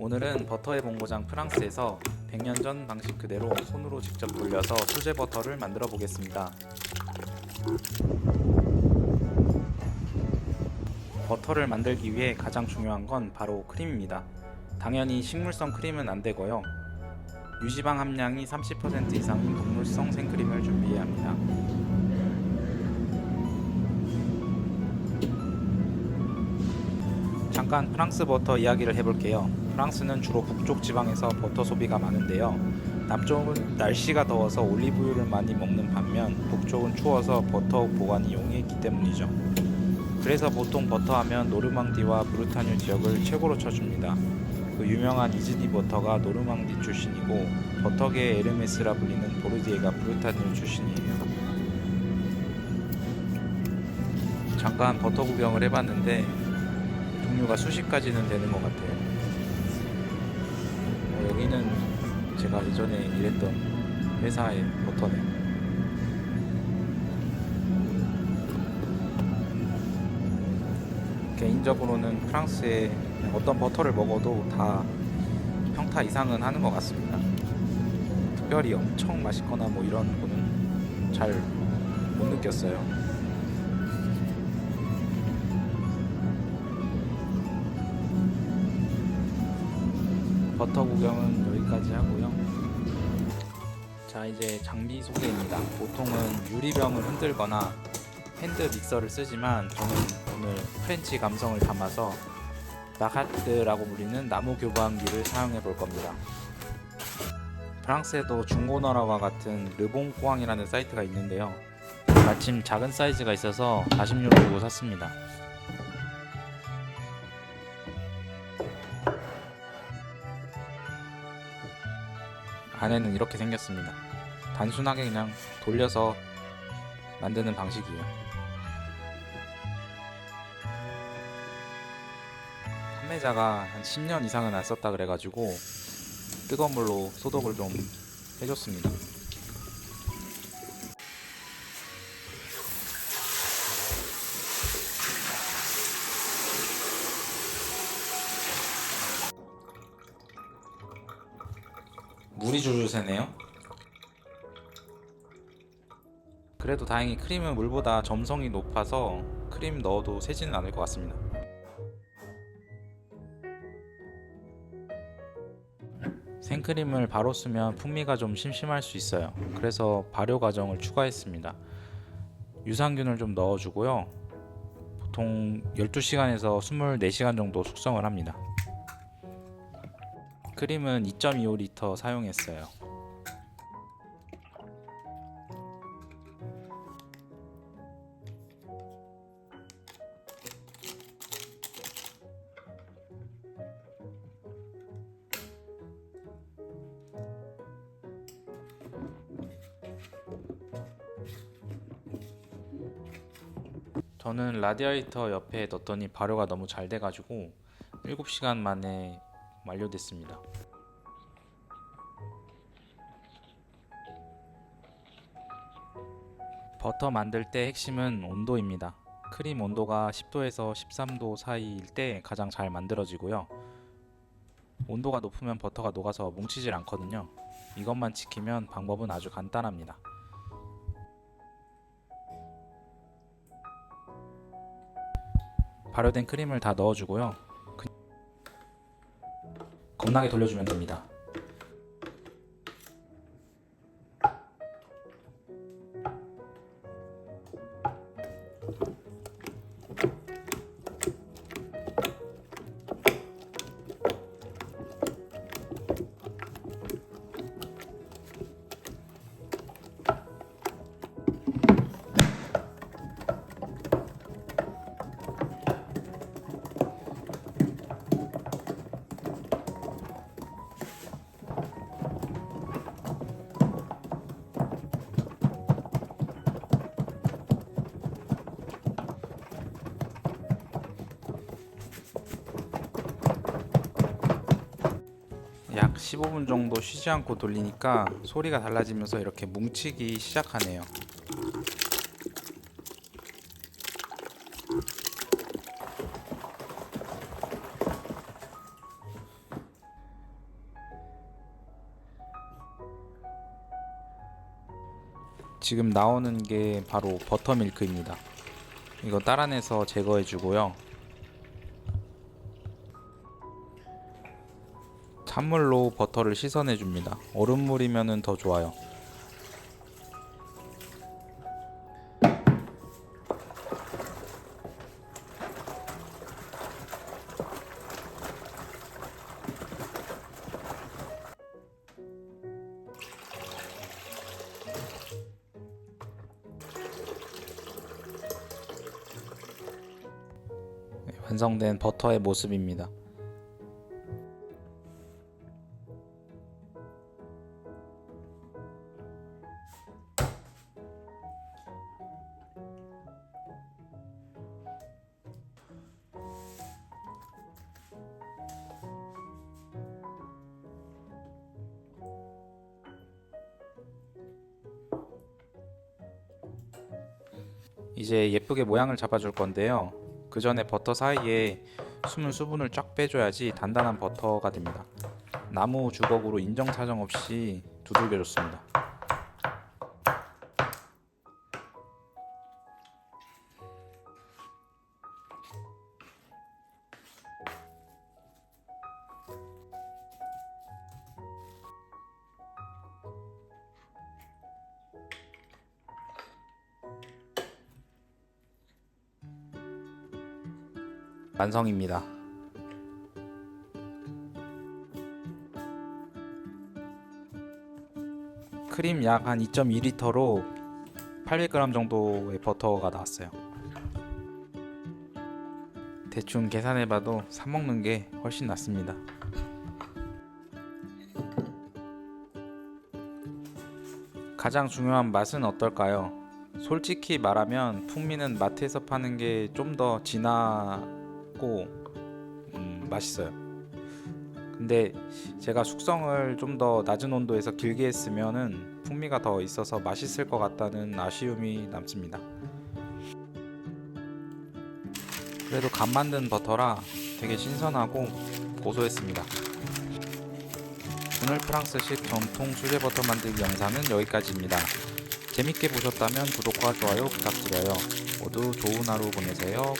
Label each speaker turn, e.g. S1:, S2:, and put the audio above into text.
S1: 오늘은 버터의 본고장 프랑스에서 100년 전 방식 그대로 손으로 직접 돌려서 수제 버터를 만들어 보겠습니다. 버터를 만들기 위해 가장 중요한 건 바로 크림입니다. 당연히 식물성 크림은 안 되고요. 유지방 함량이 30% 이상인 동물성 생크림을 준비해야 합니다. 잠깐 프랑스 버터 이야기를 해볼게요. 프랑스는 주로 북쪽 지방에서 버터 소비가 많은데요. 남쪽은 날씨가 더워서 올리브유를 많이 먹는 반면 북쪽은 추워서 버터 보관이 용이했기 때문이죠. 그래서 보통 버터하면 노르망디와 브루타뉴 지역을 최고로 쳐줍니다. 그 유명한 이즈니 버터가 노르망디 출신이고 버터계의 에르메스라 불리는 보르디에가 브루타뉴 출신이에요. 잠깐 버터 구경을 해봤는데 종류가 수십 가지는 되는 것 같아요. 여기는 제가 예전에 일했던 회사의 버터네요. 개인적으로는 프랑스의 어떤 버터를 먹어도 다 평타 이상은 하는 것 같습니다. 특별히 엄청 맛있거나 뭐 이런 거는 잘 못 느꼈어요. 버터 구경은 여기까지 하고요. 자, 이제 장비 소개입니다. 보통은 유리병을 흔들거나 핸드 믹서를 쓰지만 저는 오늘 프렌치 감성을 담아서 나카트라고 불리는 나무 교부함기를 사용해 볼 겁니다. 프랑스에도 중고나라와 같은 르봉꾸앙이라는 사이트가 있는데요. 마침 작은 사이즈가 있어서 40유로 주고 샀습니다. 안에는 이렇게 생겼습니다. 단순하게 그냥 돌려서 만드는 방식이에요. 판매자가 한 10년 이상은 안 썼다 그래가지고 뜨거운 물로 소독을 좀 해줬습니다. 물이 줄줄 새네요. 그래도 다행히 크림은 물보다 점성이 높아서 크림 넣어도 새지는 않을 것 같습니다. 생크림을 바로 쓰면 풍미가 좀 심심할 수 있어요. 그래서 발효 과정을 추가했습니다. 유산균을 좀 넣어주고요. 보통 12시간에서 24시간 정도 숙성을 합니다. 크림은 2.25리터 사용했어요. 저는 라디에이터 옆에 넣었더니 발효가 너무 잘 돼가지고 7시간 만에 완료됐습니다. 버터 만들 때 핵심은 온도입니다. 크림 온도가 10도에서 13도 사이일 때 가장 잘 만들어지고요. 온도가 높으면 버터가 녹아서 뭉치질 않거든요. 이것만 지키면 방법은 아주 간단합니다. 발효된 크림을 다 넣어주고요. 겁나게 돌려주면 됩니다. 약 15분 정도 쉬지 않고 돌리니까 소리가 달라지면서 이렇게 뭉치기 시작하네요. 지금 나오는 게 바로 버터밀크입니다. 이거 따라내서 제거해 주고요. 찬물로 버터를 씻어내 줍니다. 얼음물이면 더 좋아요. 완성된 버터의 모습입니다. 이제 예쁘게 모양을 잡아줄 건데요. 그 전에 버터 사이에 숨은 수분을 쫙 빼줘야지 단단한 버터가 됩니다. 나무 주걱으로 인정사정 없이 두들겨줬습니다. 완성입니다. 크림 약 한 2.2리터로 800g 정도의 버터가 나왔어요. 대충 계산해봐도 사 먹는 게 훨씬 낫습니다. 가장 중요한 맛은 어떨까요? 솔직히 말하면 풍미는 마트에서 파는 게 좀 더 진하고 맛있어요. 근데 제가 숙성을 좀 더 낮은 온도에서 길게 했으면은 풍미가 더 있어서 맛있을 것 같다는 아쉬움이 남습니다. 그래도 간 만든 버터라 되게 신선하고 고소했습니다. 오늘 프랑스식 전통 수제 버터 만들기 영상은 여기까지입니다. 재밌게 보셨다면 구독과 좋아요 부탁드려요. 모두 좋은 하루 보내세요.